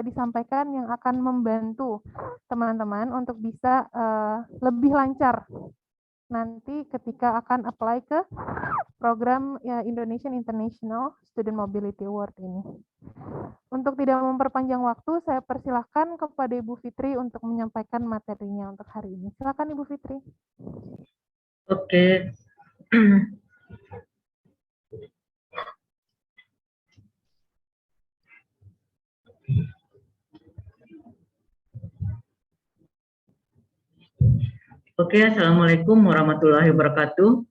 disampaikan yang akan membantu teman-teman untuk bisa lebih lancar nanti ketika akan apply ke program Indonesian International Student Mobility Award ini. Untuk tidak memperpanjang waktu, saya persilahkan kepada Ibu Fitri untuk menyampaikan materinya untuk hari ini. Silakan Ibu Fitri. Oke. Oke, Assalamualaikum warahmatullahi wabarakatuh.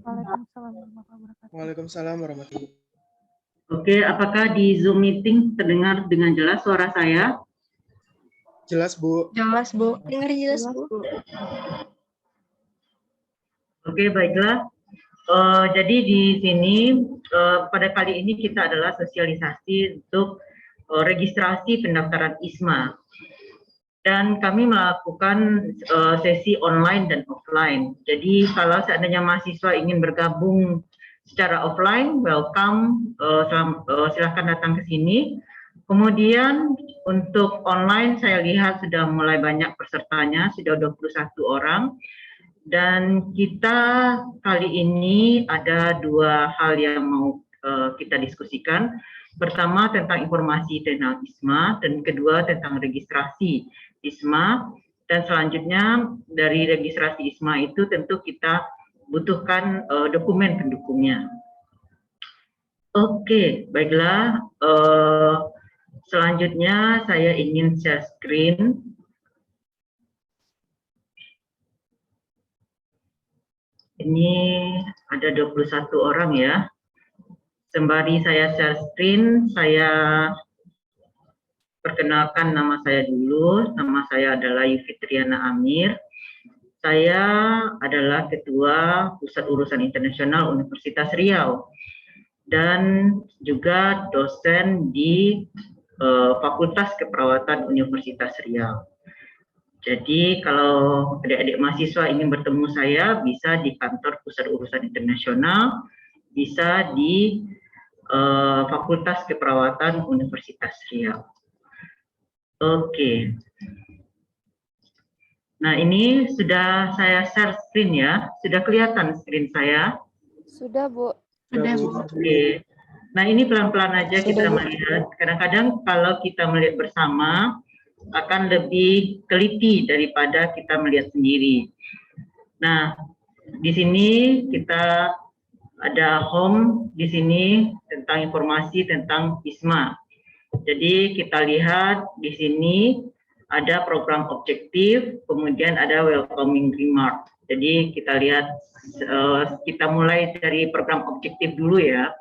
Waalaikumsalam warahmatullahi wabarakatuh. Waalaikumsalam warahmatullahi wabarakatuh. Oke, apakah di Zoom meeting terdengar dengan jelas suara saya? Jelas, Bu. Jelas, Bu. Dengar jelas, Bu. Oke, baiklah. Jadi di sini pada kali ini kita adalah sosialisasi untuk registrasi pendaftaran ISMA. Dan kami melakukan sesi online dan offline. Jadi kalau seandainya mahasiswa ingin bergabung secara offline, welcome, silahkan datang ke sini. Kemudian untuk online saya lihat sudah mulai banyak pesertanya, sudah 21 orang. Dan kita kali ini ada dua hal yang mau kita diskusikan. Pertama tentang informasi tentang ISMA, dan kedua tentang registrasi ISMA. Dan selanjutnya dari registrasi ISMA itu tentu kita butuhkan dokumen pendukungnya. Oke, baiklah. Selanjutnya saya ingin share screen. Ini ada 21 orang ya. Sembari saya share screen, saya perkenalkan nama saya dulu. Nama saya adalah Yufitriana Amir. Saya adalah Ketua Pusat Urusan Internasional Universitas Riau dan juga dosen di Fakultas Keperawatan Universitas Riau. Jadi kalau adik-adik mahasiswa ingin bertemu saya, bisa di kantor Pusat Urusan Internasional, bisa di Fakultas Keperawatan Universitas Riau. Oke. Nah, ini sudah saya share screen ya. Sudah kelihatan screen saya? Sudah, Bu. Sudah, Bu. Oke. Nah, ini pelan-pelan aja kita melihat. Kadang-kadang kalau kita melihat bersama, akan lebih teliti daripada kita melihat sendiri. Nah, di sini kita ada home di sini tentang informasi tentang ISMA. Jadi kita lihat di sini ada program objektif, kemudian ada welcoming remark. Jadi kita lihat, kita mulai dari program objektif dulu ya.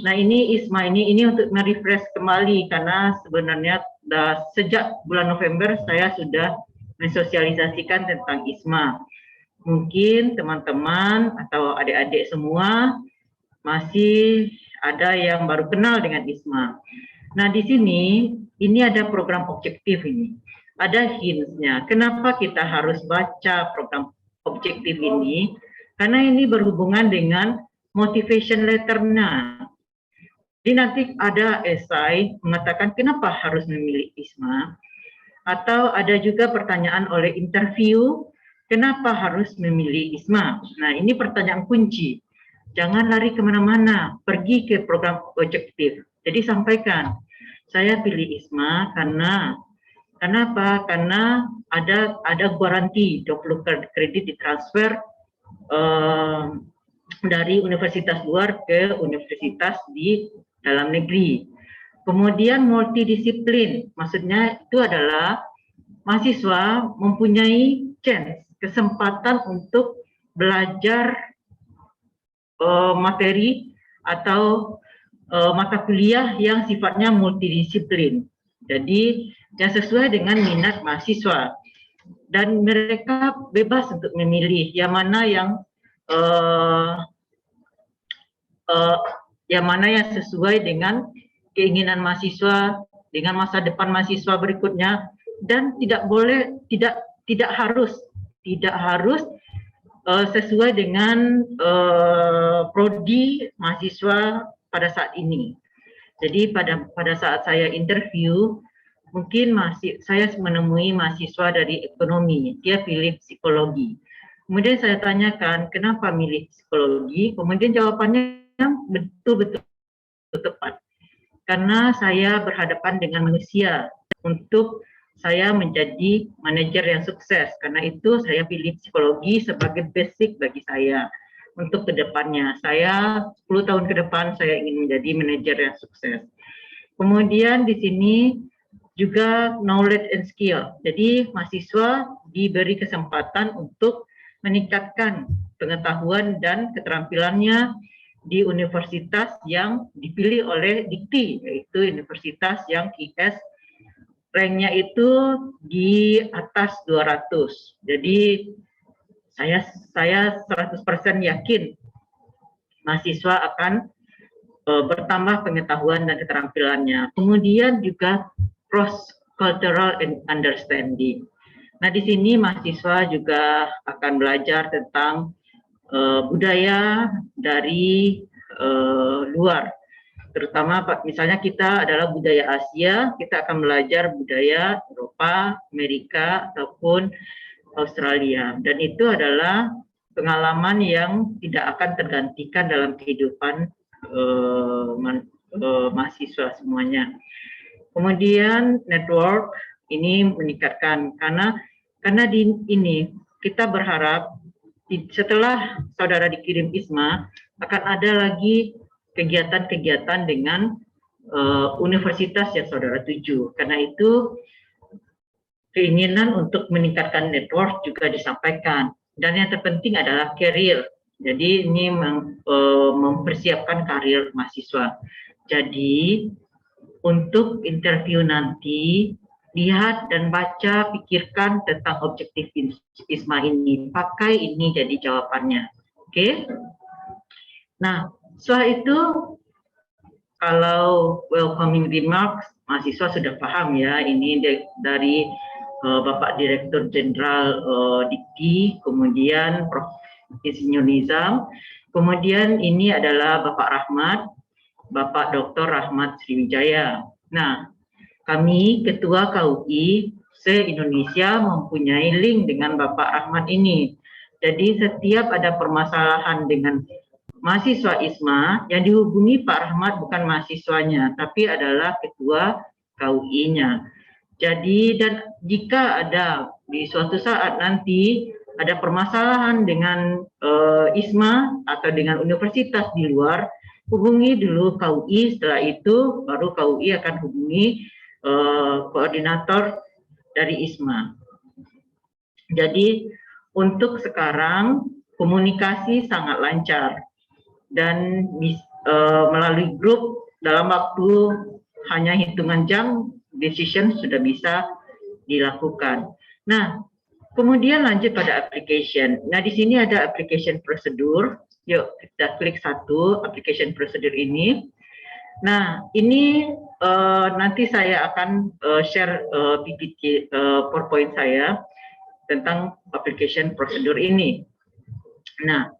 Nah ini ISMA ini untuk merefresh kembali karena sebenarnya sejak bulan November saya sudah mensosialisasikan tentang ISMA. Mungkin teman-teman atau adik-adik semua masih ada yang baru kenal dengan ISMA. Nah di sini ini ada program objektif ini, ada hints-nya. Kenapa kita harus baca program objektif ini? Karena ini berhubungan dengan motivation letter-nya. Jadi nanti ada esai mengatakan kenapa harus memilih ISMA, atau ada juga pertanyaan oleh interview, kenapa harus memilih ISMA? Nah ini pertanyaan kunci. Jangan lari kemana-mana, pergi ke program objektif. Jadi sampaikan, saya pilih ISMA karena, kenapa? Karena ada garansi 20 kredit ditransfer dari universitas luar ke universitas di dalam negeri. Kemudian multidisiplin, maksudnya itu adalah mahasiswa mempunyai kesempatan untuk belajar materi atau mata kuliah yang sifatnya multidisiplin. Jadi yang sesuai dengan minat mahasiswa dan mereka bebas untuk memilih yang mana yang sesuai dengan keinginan mahasiswa, dengan masa depan mahasiswa berikutnya, dan tidak harus sesuai dengan prodi mahasiswa pada saat ini. Jadi pada saat saya interview, mungkin saya menemui mahasiswa dari ekonomi, dia pilih psikologi. Kemudian saya tanyakan, kenapa milih psikologi? Kemudian jawabannya betul-betul tepat. Karena saya berhadapan dengan manusia untuk saya menjadi manajer yang sukses. Karena itu saya pilih psikologi sebagai basic bagi saya untuk kedepannya. Saya 10 tahun ke depan saya ingin menjadi manajer yang sukses. Kemudian di sini juga knowledge and skill. Jadi mahasiswa diberi kesempatan untuk meningkatkan pengetahuan dan keterampilannya di universitas yang dipilih oleh Dikti, yaitu universitas yang QS ranknya itu di atas 200. Jadi saya 100% yakin mahasiswa akan bertambah pengetahuan dan keterampilannya. Kemudian juga cross cultural and understanding. Nah, di sini mahasiswa juga akan belajar tentang budaya dari luar. Terutama misalnya kita adalah budaya Asia, kita akan belajar budaya Eropa, Amerika, ataupun Australia. Dan itu adalah pengalaman yang tidak akan tergantikan dalam kehidupan mahasiswa semuanya. Kemudian network ini meningkatkan karena di ini kita berharap setelah saudara dikirim ISMA akan ada lagi kegiatan-kegiatan dengan universitas yang saudara tuju. Karena itu keinginan untuk meningkatkan network juga disampaikan. Dan yang terpenting adalah career. Jadi ini mempersiapkan karir mahasiswa. Jadi untuk interview nanti, lihat dan baca, pikirkan tentang objektif ISMA ini. Pakai ini jadi jawabannya. Oke? Nah, setelah itu, kalau welcoming remarks, mahasiswa sudah paham ya, ini dari Bapak Direktur Jenderal Dikti, kemudian Prof. Insinyur Nizam, kemudian ini adalah Bapak Rahmat, Bapak Dr. Rahmat Sriwijaya. Nah, kami Ketua KUI se-Indonesia mempunyai link dengan Bapak Rahmat ini. Jadi setiap ada permasalahan dengan mahasiswa ISMA, yang dihubungi Pak Rahmat bukan mahasiswanya, tapi adalah Ketua KUI-nya. Jadi dan jika ada di suatu saat nanti ada permasalahan dengan ISMA atau dengan universitas di luar, hubungi dulu KUI, setelah itu baru KUI akan hubungi koordinator dari ISMA. Jadi untuk sekarang komunikasi sangat lancar dan melalui grup dalam waktu hanya hitungan jam decision sudah bisa dilakukan. Nah, kemudian lanjut pada application. Nah, di sini ada application prosedur. Yuk kita klik satu application prosedur ini. Nah, ini nanti saya akan share PPT PowerPoint saya tentang application prosedur ini. Nah,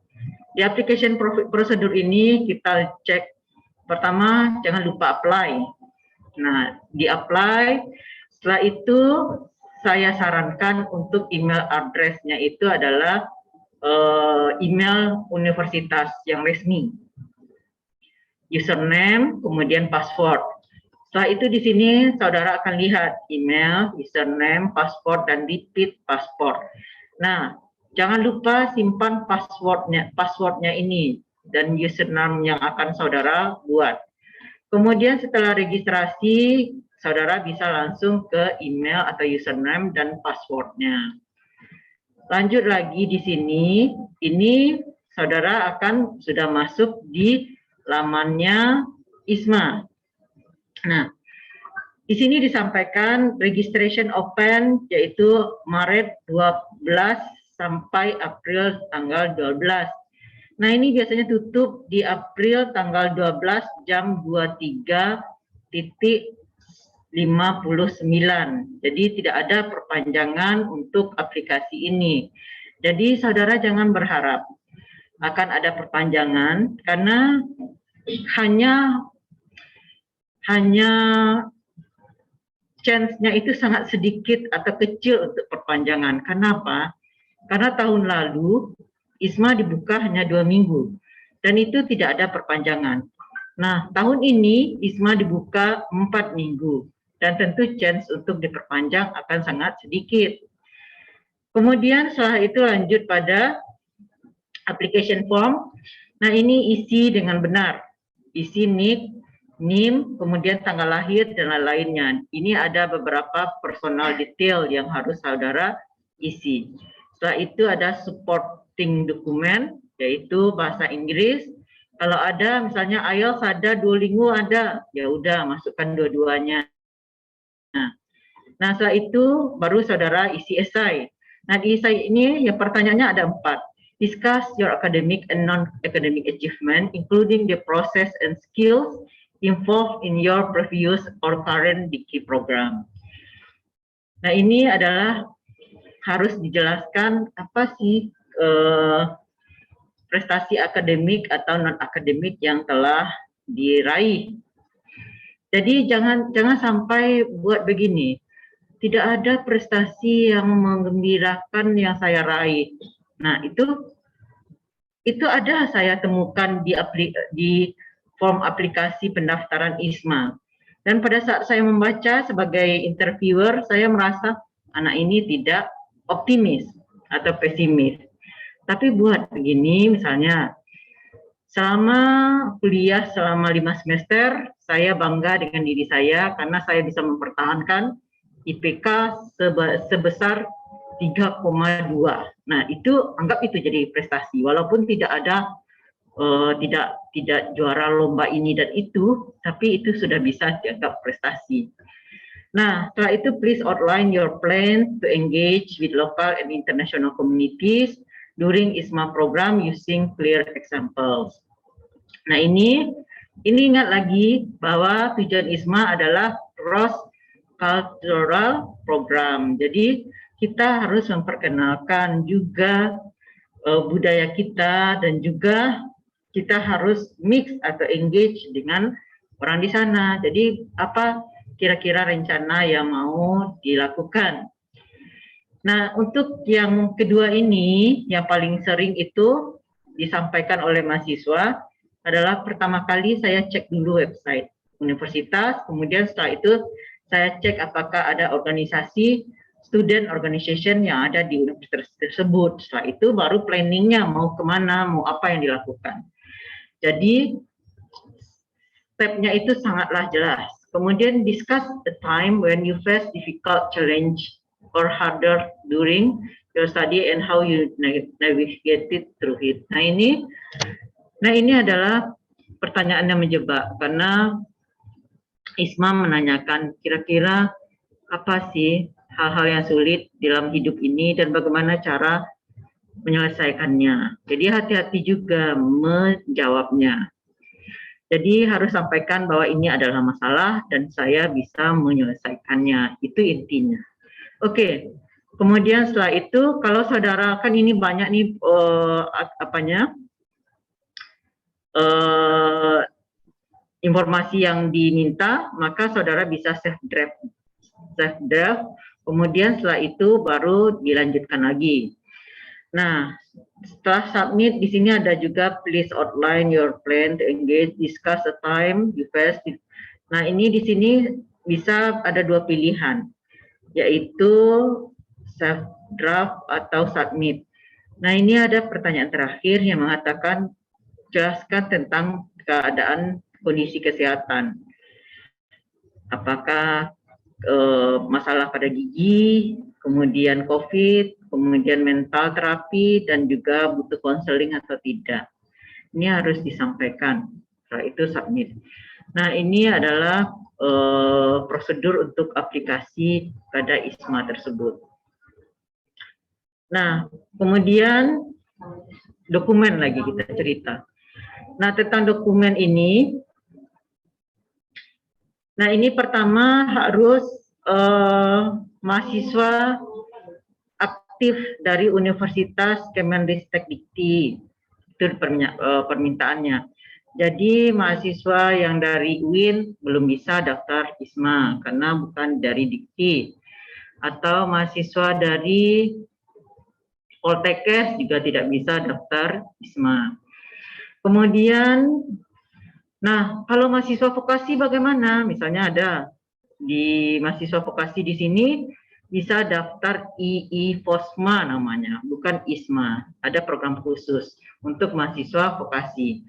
di application prosedur ini kita cek pertama jangan lupa apply. Nah, di apply, setelah itu saya sarankan untuk email address-nya itu adalah email universitas yang resmi. Username, kemudian password. Setelah itu di sini saudara akan lihat email, username, password, dan repeat password. Nah, jangan lupa simpan passwordnya ini dan username yang akan saudara buat. Kemudian setelah registrasi, saudara bisa langsung ke email atau username dan passwordnya. Lanjut lagi di sini, ini saudara akan sudah masuk di lamannya ISMA. Nah, di sini disampaikan registration open yaitu Maret 12 sampai April tanggal 12. Nah, ini biasanya tutup di April tanggal 12 jam 23.59. Jadi tidak ada perpanjangan untuk aplikasi ini. Jadi saudara jangan berharap akan ada perpanjangan karena hanya chance-nya itu sangat sedikit atau kecil untuk perpanjangan. Kenapa? Karena tahun lalu ISMA dibuka hanya 2 minggu dan itu tidak ada perpanjangan. Nah, tahun ini ISMA dibuka 4 minggu dan tentu chance untuk diperpanjang akan sangat sedikit. Kemudian setelah itu lanjut pada application form. Nah, ini isi dengan benar. Isi NIK, NIM, kemudian tanggal lahir dan lain-lainnya. Ini ada beberapa personal detail yang harus saudara isi. Setelah itu ada supporting dokumen, yaitu bahasa Inggris. Kalau ada misalnya IELTS ada, Duolingo ada, ya udah masukkan dua-duanya. Nah, setelah itu baru saudara isi esai. Nah, di esai ini ya pertanyaannya ada 4. Discuss your academic and non-academic achievement, including the process and skills involved in your previous or current degree program. Nah, ini adalah harus dijelaskan apa sih prestasi akademik atau non-akademik yang telah diraih. Jadi jangan sampai buat begini. Tidak ada prestasi yang menggembirakan yang saya raih. Nah, itu ada saya temukan di form aplikasi pendaftaran ISMA. Dan pada saat saya membaca sebagai interviewer, saya merasa anak ini tidak optimis atau pesimis. Tapi buat begini, misalnya, selama kuliah selama 5 semester, saya bangga dengan diri saya karena saya bisa mempertahankan IPK sebesar 3,2. Nah, itu anggap itu jadi prestasi, walaupun tidak ada tidak juara lomba ini dan itu, tapi itu sudah bisa dianggap prestasi. Nah, setelah itu please outline your plan to engage with local and international communities during ISMA program using clear examples. Nah, ini ingat lagi bahwa tujuan ISMA adalah cross cultural program. Jadi kita harus memperkenalkan juga budaya kita dan juga kita harus mix atau engage dengan orang di sana. Jadi apa kira-kira rencana yang mau dilakukan? Nah, untuk yang kedua ini, yang paling sering itu disampaikan oleh mahasiswa adalah pertama kali saya cek dulu website universitas, kemudian setelah itu saya cek apakah ada organisasi student organization yang ada di universitas tersebut. Setelah itu baru planningnya mau kemana, mau apa yang dilakukan. Jadi stepnya itu sangatlah jelas. Kemudian discuss the time when you face difficult challenge or harder during your study and how you navigated through it. Nah, ini adalah pertanyaan yang menjebak karena ISMA menanyakan kira-kira apa sih hal-hal yang sulit dalam hidup ini dan bagaimana cara menyelesaikannya. Jadi hati-hati juga menjawabnya. Jadi harus sampaikan bahwa ini adalah masalah dan saya bisa menyelesaikannya. Itu intinya. Oke. Kemudian setelah itu kalau saudara kan ini banyak nih informasi yang diminta, maka saudara bisa save draft. Kemudian setelah itu baru dilanjutkan lagi. Nah, setelah submit di sini ada juga please outline your plan to engage, discuss the time you face. Nah, ini di sini bisa ada 2 pilihan, yaitu save draft atau submit. Nah, ini ada pertanyaan terakhir yang mengatakan jelaskan tentang keadaan kondisi kesehatan. Apakah masalah pada gigi, kemudian COVID, kemudian mental terapi, dan juga butuh konseling atau tidak. Ini harus disampaikan. Setelah itu submit. Nah, ini adalah prosedur untuk aplikasi pada ISMA tersebut. Nah, kemudian dokumen lagi kita cerita. Nah, tentang dokumen ini, nah ini pertama harus mahasiswa aktif dari Universitas Kemendikbud, itu permintaannya. Jadi mahasiswa yang dari UIN belum bisa daftar ISMA karena bukan dari Dikti. Atau mahasiswa dari Poltekkes juga tidak bisa daftar ISMA. Kemudian, nah kalau mahasiswa vokasi bagaimana? Misalnya ada di mahasiswa vokasi di sini bisa daftar II-FOSMA namanya, bukan ISMA. Ada program khusus untuk mahasiswa vokasi.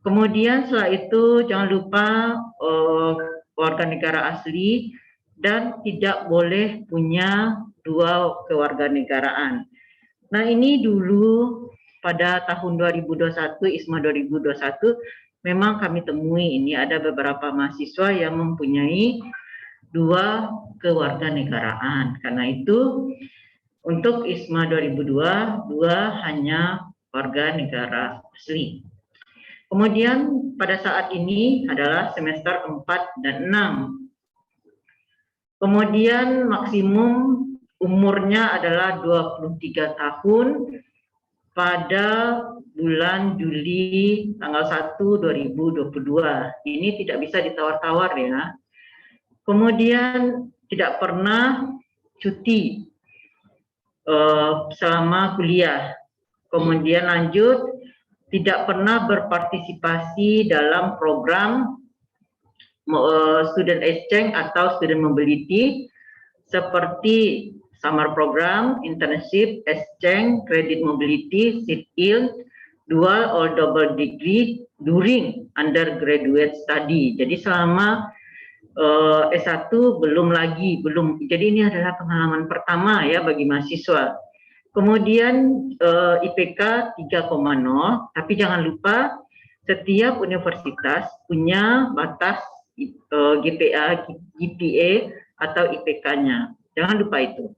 Kemudian setelah itu jangan lupa warga negara asli dan tidak boleh punya dua kewarganegaraan. Nah ini dulu pada tahun 2021, ISMA 2021, memang kami temui ini ada beberapa mahasiswa yang mempunyai dua kewarganegaraan. Karena itu untuk ISMA 2002, hanya warga negara asli. Kemudian pada saat ini adalah semester 4 dan 6. Kemudian maksimum umurnya adalah 23 tahun pada bulan Juli tanggal 1 2022. Ini tidak bisa ditawar-tawar ya. Kemudian tidak pernah cuti selama kuliah. Kemudian lanjut tidak pernah berpartisipasi dalam program student exchange atau student mobility seperti summer program, internship, exchange, credit mobility, sit-in, dual or double degree during undergraduate study. Jadi selama S1 belum. Jadi ini adalah pengalaman pertama ya bagi mahasiswa. Kemudian IPK 3,0, tapi jangan lupa setiap universitas punya batas GPA atau IPK-nya. Jangan lupa itu.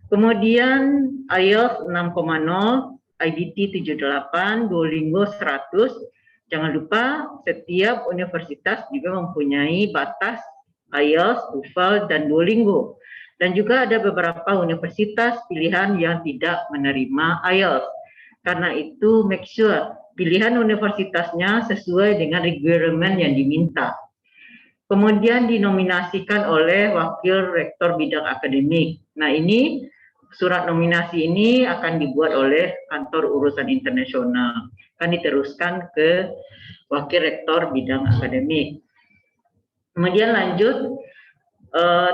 Kemudian IELTS 6,0, IBT 78, Duolingo 100. Jangan lupa setiap universitas juga mempunyai batas IELTS, TOEFL, dan Duolingo. Dan juga ada beberapa universitas pilihan yang tidak menerima IELTS. Karena itu make sure pilihan universitasnya sesuai dengan requirement yang diminta. Kemudian dinominasikan oleh wakil rektor bidang akademik. Nah ini surat nominasi ini akan dibuat oleh kantor urusan internasional. Akan diteruskan ke wakil rektor bidang akademik. Kemudian lanjut,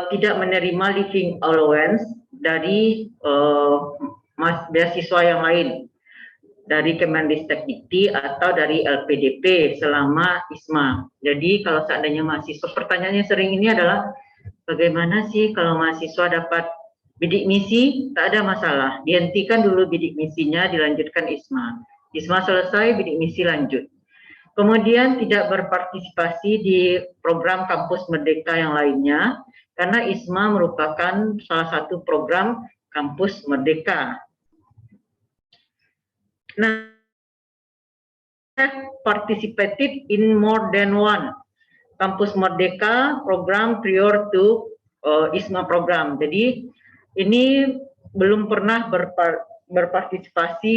tidak menerima living allowance dari beasiswa yang lain, dari Kemendikti atau dari LPDP selama ISMA. Jadi kalau seandainya mahasiswa, pertanyaannya sering ini adalah bagaimana sih kalau mahasiswa dapat bidik misi? Tak ada masalah, dihentikan dulu bidik misinya, dilanjutkan ISMA. ISMA selesai, bidik misi lanjut. Kemudian tidak berpartisipasi di program kampus merdeka yang lainnya, karena ISMA merupakan salah satu program kampus merdeka. Nah, participated in more than one kampus merdeka program prior to ISMA program. Jadi ini belum pernah berpartisipasi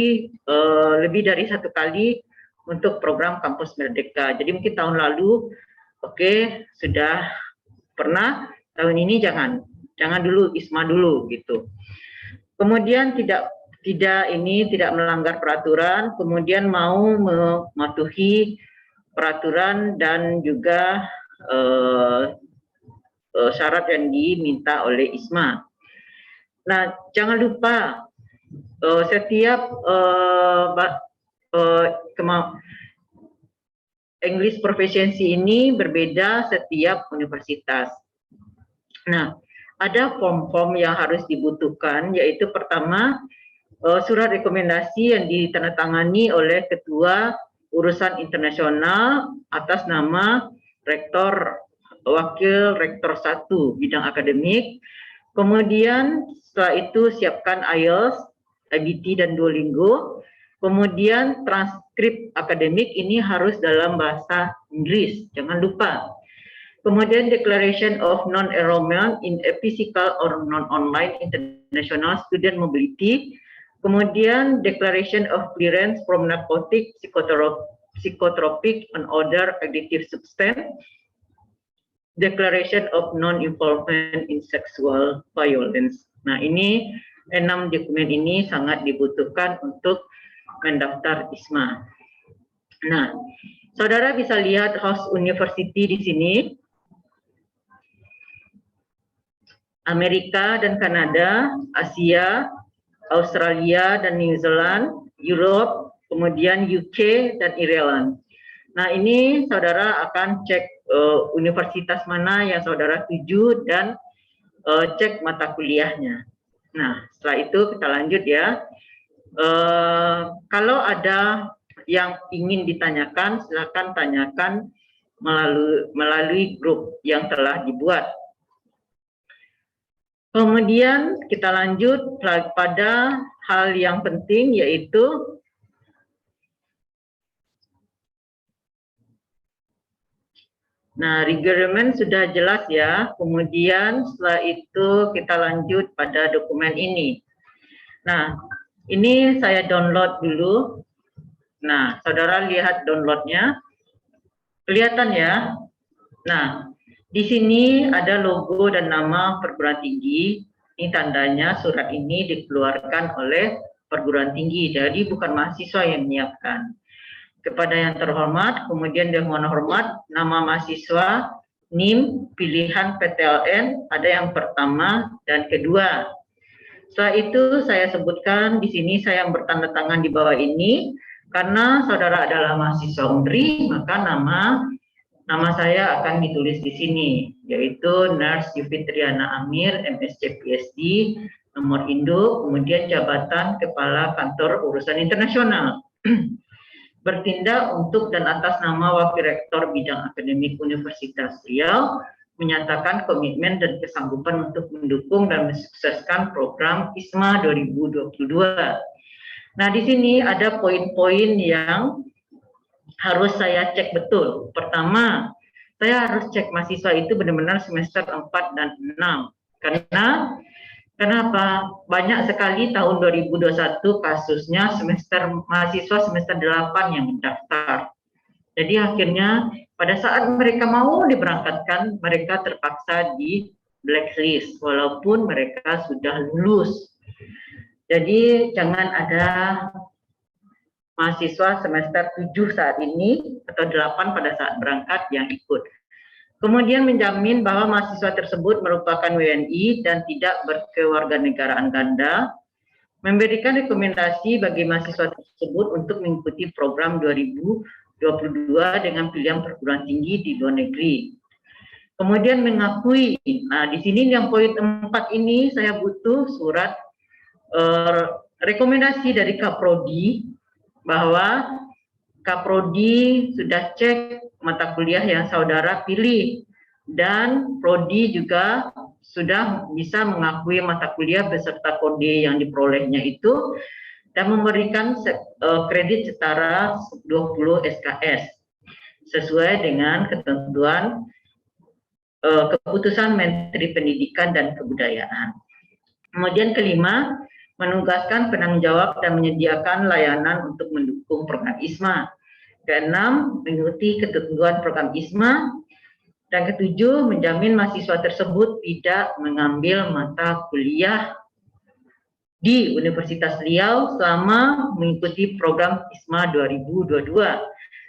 lebih dari satu kali untuk program kampus merdeka. Jadi mungkin tahun lalu sudah pernah, tahun ini jangan dulu, ISMA dulu gitu. Kemudian tidak melanggar peraturan, kemudian mau mematuhi peraturan dan juga syarat yang diminta oleh ISMA. Nah, jangan lupa setiap English proficiency ini berbeda setiap universitas. Nah, ada form-form yang harus dibutuhkan, yaitu pertama surat rekomendasi yang ditandatangani oleh Ketua Urusan Internasional atas nama Rektor, Wakil Rektor 1 bidang akademik. Kemudian setelah itu siapkan IELTS, IBT, dan Duolingo. Kemudian transkrip akademik ini harus dalam bahasa Inggris, jangan lupa. Kemudian Declaration of Non-Enrollment in a Physical or Non-Online International Student Mobility. Kemudian Declaration of Clearance from Narcotic, psychotropic and other addictive substance, declaration of non-involvement in sexual violence. Nah, ini 6 dokumen ini sangat dibutuhkan untuk mendaftar ISMA. Nah, saudara bisa lihat host university di sini. Amerika dan Kanada, Asia, Australia dan New Zealand, Europe, kemudian UK dan Ireland. Nah, ini saudara akan cek universitas mana yang saudara tuju dan cek mata kuliahnya. Nah, setelah itu kita lanjut ya. Kalau ada yang ingin ditanyakan, silakan tanyakan melalui grup yang telah dibuat. Kemudian kita lanjut pada hal yang penting, yaitu requirement sudah jelas ya. Kemudian setelah itu kita lanjut pada dokumen ini. Nah, ini saya download dulu. Nah, saudara lihat downloadnya. Kelihatan ya. Nah, di sini ada logo dan nama perguruan tinggi. Ini tandanya surat ini dikeluarkan oleh perguruan tinggi. Jadi bukan mahasiswa yang menyiapkan. Kepada yang terhormat, kemudian yang mohon hormat, nama mahasiswa, NIM, pilihan PTLN, ada yang pertama dan kedua. Setelah itu saya sebutkan di sini, saya yang bertanda tangan di bawah ini, karena saudara adalah mahasiswa UNRI, maka nama saya akan ditulis di sini, yaitu Nurse Yufitriana Amir, MSc PhD, nomor induk, kemudian jabatan Kepala Kantor Urusan Internasional. Bertindak untuk dan atas nama Wakil Rektor Bidang Akademik Universitas Riau, menyatakan komitmen dan kesanggupan untuk mendukung dan mensukseskan program ISMA 2022. Nah, di sini ada poin-poin yang harus saya cek betul. Pertama, saya harus cek mahasiswa itu benar-benar semester 4 dan 6. Kenapa? Banyak sekali tahun 2021 kasusnya mahasiswa semester 8 yang mendaftar. Jadi akhirnya pada saat mereka mau diberangkatkan, mereka terpaksa di blacklist walaupun mereka sudah lulus. Jadi jangan ada mahasiswa semester 7 saat ini atau 8 pada saat berangkat yang ikut. Kemudian menjamin bahwa mahasiswa tersebut merupakan WNI dan tidak berkewarganegaraan ganda, memberikan rekomendasi bagi mahasiswa tersebut untuk mengikuti program 2022 dengan pilihan perguruan tinggi di luar negeri. Kemudian mengakui, nah di sini yang poin 4 ini saya butuh surat rekomendasi dari Kaprodi, bahwa Kaprodi sudah cek mata kuliah yang saudara pilih dan Prodi juga sudah bisa mengakui mata kuliah beserta kode yang diperolehnya itu dan memberikan kredit setara 20 SKS sesuai dengan ketentuan keputusan Menteri Pendidikan dan Kebudayaan. Kemudian kelima, menugaskan penanggung jawab dan menyediakan layanan untuk mendukung program ISMA. Keenam, mengikuti ketentuan program ISMA. Dan ketujuh, menjamin mahasiswa tersebut tidak mengambil mata kuliah di Universitas Riau selama mengikuti program ISMA 2022.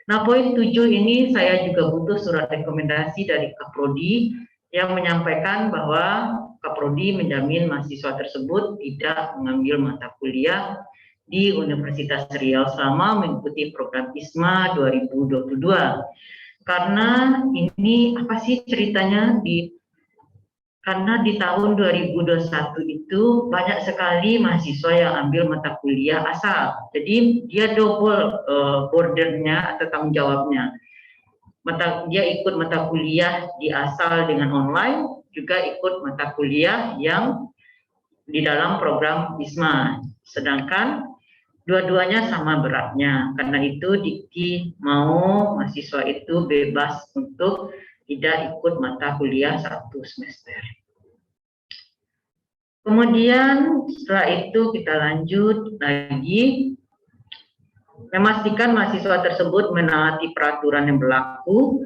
Nah, poin 7 ini saya juga butuh surat rekomendasi dari Kaprodi yang menyampaikan bahwa Kaprodi menjamin mahasiswa tersebut tidak mengambil mata kuliah di Universitas Riau selama mengikuti program ISMA 2022. Karena ini apa sih ceritanya? Karena di tahun 2021 itu banyak sekali mahasiswa yang ambil mata kuliah asal. Jadi dia double bordernya atau tanggung jawabnya. Dia ikut mata kuliah di asal dengan online, juga ikut mata kuliah yang di dalam program ISMA. Sedangkan dua-duanya sama beratnya. Karena itu Dikti mau mahasiswa itu bebas untuk tidak ikut mata kuliah 1 semester. Kemudian setelah itu kita lanjut lagi. memastikan mahasiswa tersebut menaati peraturan yang berlaku,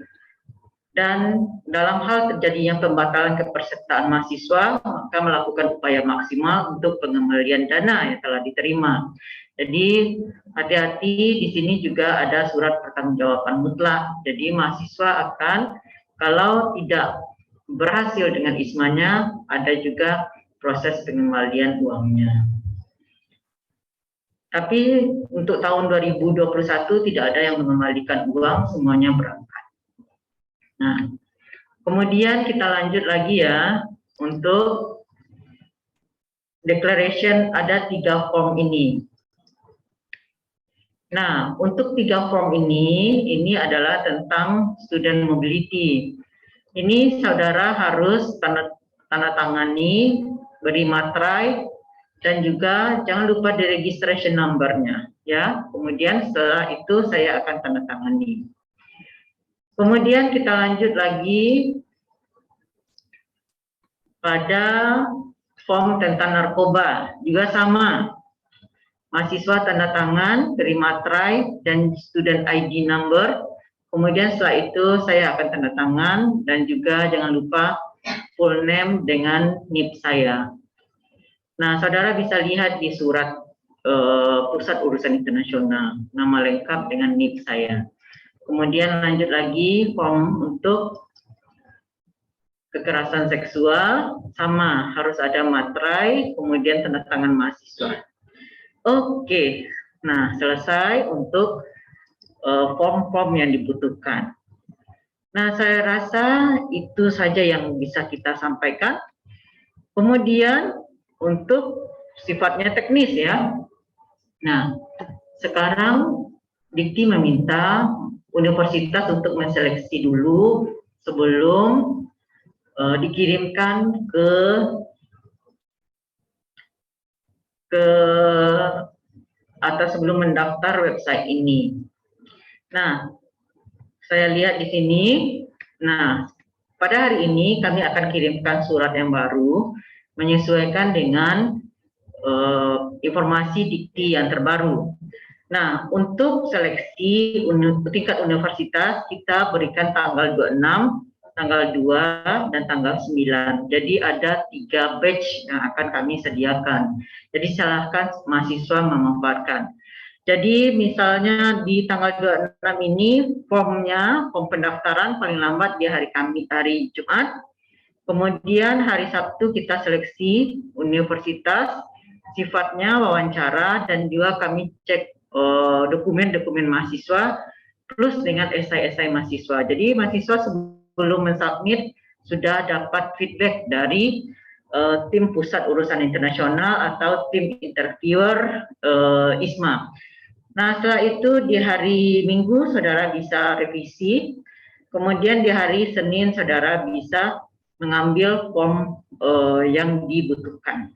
dan dalam hal terjadinya pembatalan kepesertaan mahasiswa, maka melakukan upaya maksimal untuk pengembalian dana yang telah diterima. Jadi hati-hati, di sini juga ada surat pertanggungjawaban mutlak. Jadi mahasiswa akan, kalau tidak berhasil dengan ismanya, ada juga proses pengembalian uangnya. Tapi untuk tahun 2021 tidak ada yang mengembalikan uang, semuanya berangkat. Nah, kemudian kita lanjut lagi ya, untuk declaration ada 3 form ini. Nah, untuk 3 form ini adalah tentang student mobility. Ini saudara harus tanda tangani, beri materai, dan juga jangan lupa di registration number-nya, ya. Kemudian setelah itu saya akan tanda tangani. Kemudian kita lanjut lagi pada form tentang narkoba, juga sama. Mahasiswa tanda tangan, beri materai, dan student ID number. Kemudian setelah itu saya akan tanda tangan, dan juga jangan lupa full name dengan NIP saya. Nah, saudara bisa lihat di surat Pusat Urusan Internasional, nama lengkap dengan NIP saya. Kemudian lanjut lagi form untuk kekerasan seksual, sama, harus ada materai, kemudian tanda tangan mahasiswa. Oke, nah selesai untuk form-form yang dibutuhkan. Nah, saya rasa itu saja yang bisa kita sampaikan. Kemudian untuk sifatnya teknis ya. Nah, sekarang Dikti meminta universitas untuk menseleksi dulu sebelum dikirimkan ke atau sebelum mendaftar website ini. Nah, saya lihat di sini. Nah, pada hari ini kami akan kirimkan surat yang baru menyesuaikan dengan informasi Dikti yang terbaru. Nah, untuk seleksi tingkat universitas kita berikan tanggal 26, tanggal 2, dan tanggal 9. Jadi ada 3 batch yang akan kami sediakan. Jadi silahkan mahasiswa memanfaatkan. Jadi misalnya di tanggal 26 ini form pendaftaran paling lambat di hari Jumat. Kemudian hari Sabtu kita seleksi universitas, sifatnya wawancara, dan juga kami cek dokumen-dokumen mahasiswa plus dengan esai-esai mahasiswa. Jadi mahasiswa sebelum mensubmit sudah dapat feedback dari tim Pusat Urusan Internasional atau tim interviewer ISMA. Nah, setelah itu di hari Minggu saudara bisa revisi, kemudian di hari Senin saudara bisa mengambil form yang dibutuhkan.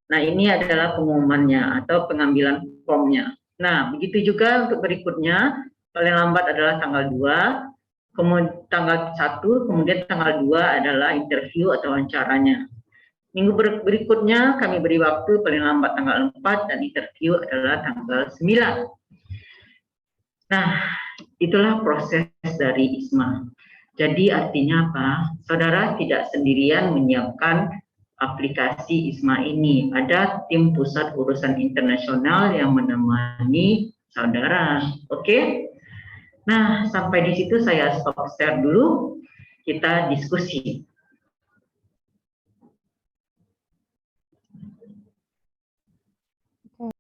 Nah, ini adalah pengumumannya atau pengambilan formnya. Nah, begitu juga untuk berikutnya, paling lambat adalah tanggal 2, kemudian tanggal 1, kemudian tanggal 2 adalah interview atau wawancaranya. Minggu berikutnya kami beri waktu paling lambat tanggal 4 dan interview adalah tanggal 9. Nah, itulah proses dari ISMA. Jadi artinya apa? Saudara tidak sendirian menyiapkan aplikasi ISMA ini. Ada tim Pusat Urusan Internasional yang menemani saudara. Oke? Nah, sampai di situ saya stop share dulu. Kita diskusi.